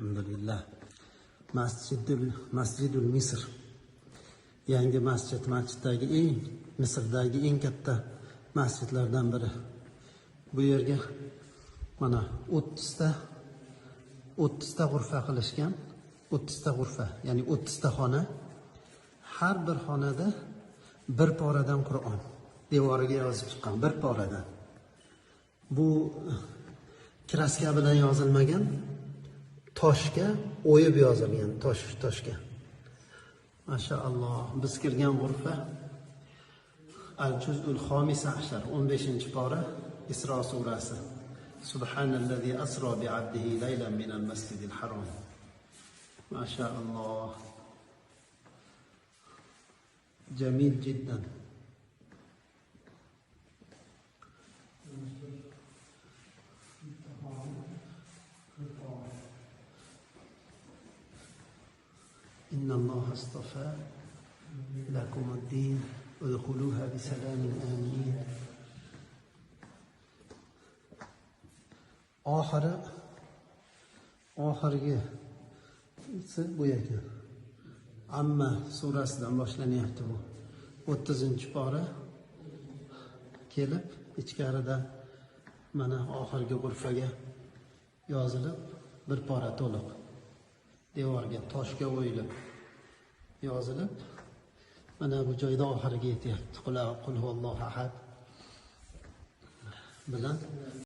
Alhamdulillah. Masjidul Misr. Yangi masjid, Misrdagi eng katta masjidlardan biri. Bu yerga mana 30 ta g'urfa qilishgan. 30 ta g'urfa, ya'ni 30 ta xona. Har bir xonada bir poradan Qur'on devoriga yozib chiqqan, bir poradan. Bu kraska bilan yozilmagan, toshga o'yib yozilgan, toshga. Mashaalloh, biz kirgan g'urfa Al-Juz'ul Xomisa ashar, 15-pora, Isro surasi. Subhanallazi asro bi'abdihi laylan minal masjidil harom. Mashaalloh. Jamil jiddan. إن الله اصطفى لكم الدين ادخلوها بسلام آمنين. oxirgi bu ekan. Amma surasidan boshlanyapti bu. 30-pora kelib, ichkarida mana oxirgi g'urfaga yozilib, bir pora to'liq devorga toshga o'yilib yozilib, mana bu joyda oxiriga yetyapti. Qul huvallohu ahad bilan